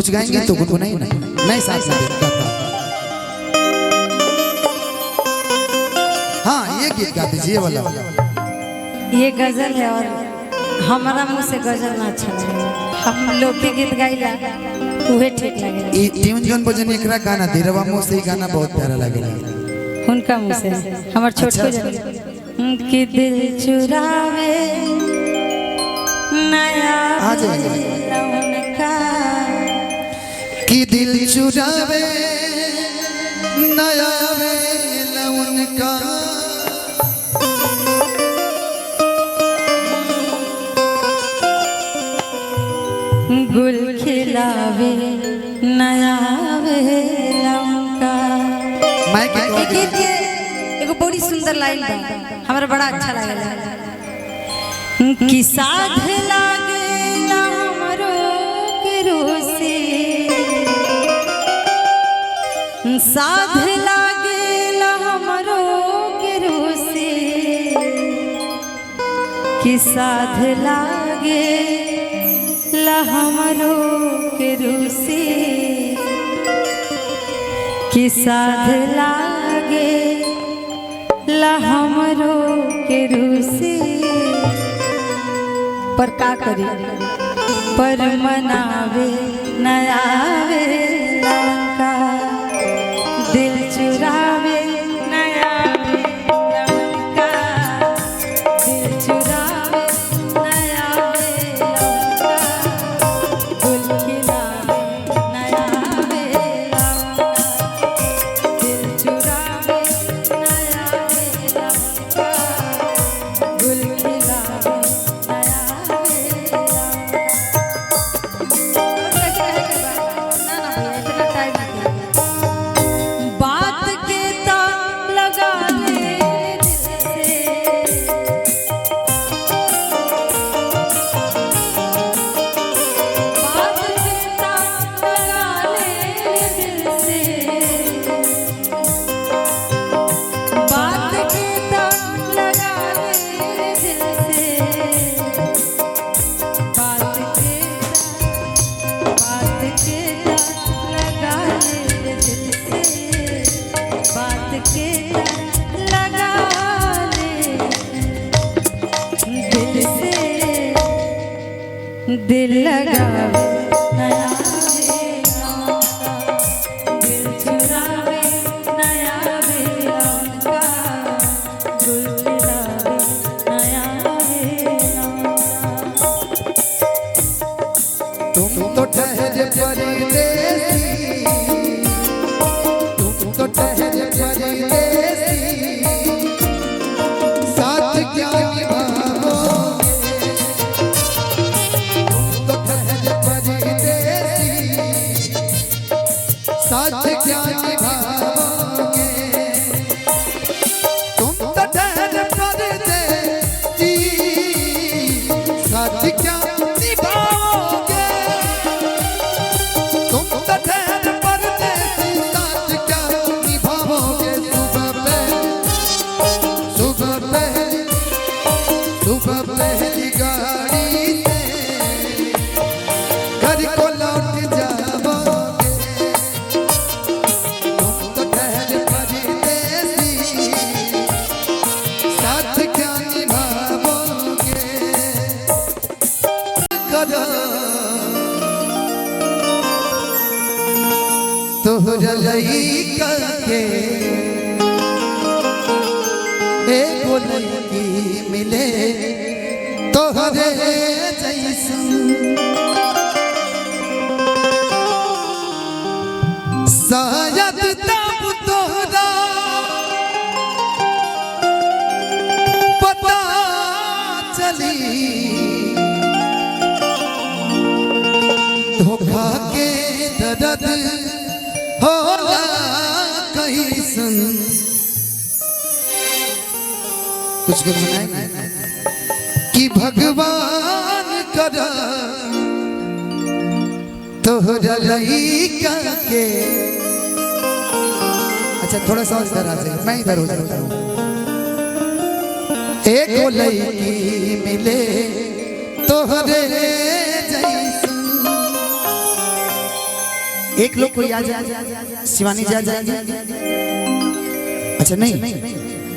कुछ गाएंगे तो गुनगुनाइए ना, मैं साथ में गाता। हाँ ये गीत गा दीजिए वाला। ये गजल है और हमारा मुंह से गजल ना अच्छा लगे, हम लोग के गीत गाइला उहे ठीक लगे। ई ट्यून जोन बजन एकरा गाना धीरवा मुंह से ही गाना बहुत प्यारा लगेला। उनका मुंह से हमार छोट को जन कि दिल चुरावे नया आ जाइए। उनका कि दिल चुरावे नया वेला उनका, गुल खिलावे नया वेला उनका। मैं क्या कहूं? गीत के एगो बड़ी सुंदर लाइन बा, हमरा बड़ा अच्छा लागेला कि साध लागेला हमरो के रोसे, साध लागेला हमरो के रोसे, कि साध लागेला हमरो के रोसे, कि साध लागेला हमरो के रोसे। पर का करी पर मनावे नया वेला उनका, दिल चुरावे नया वेला उनका, दिल चुरावे नया वेला उनका, गुल खिलावे नया वेला उनका, दिल चुरावे नया वेला उनका, गुल खिलावे नया वेला उनका। बात के तार लगा ले दिल से, बात के तार लगा ले दिल से, बात के तार लगा ले दिल से, बात के लगा ले दिल से, बात के लगा ले दिल से, दिल लगावे नया वेला उनका, दिल चुरावे नया वेला उनका, गुल खिलावे नया वेला उनका। तुम तो ठहरे परदेसी, तुम तो ठहरे परदेसी, साथ क्या निभाओगे? तुम तो ठहरे परदेसी, साथ क्या निभाओगे? तुम तो ठहरे परदेसी, साथ क्या निभाओगे? तुम तो ठहरे परदेसी, साथ क्या निभाओगे? सुबह पहली गाड़ी से घर को लौट जाओगे। तुम तो ठहरे परदेसी, साथ क्या निभाओगे? करो तोहरा लइका के एगो लड़की मिले तोहरे जैसन, शायद तब तोहरा पता चली धोखा के दर्द होला कैसन। कुछ सुनाएंगे कि भगवान करा तोहरा लइका के। अच्छा थोड़ा सा इधर आ जाइए, मैं इधर हो जाता हूँ। एक लड़की मिले तोहरे जैसन एक लोग कोई आ जाए, शिवानी जी आ जाएंगे। अच्छा नहीं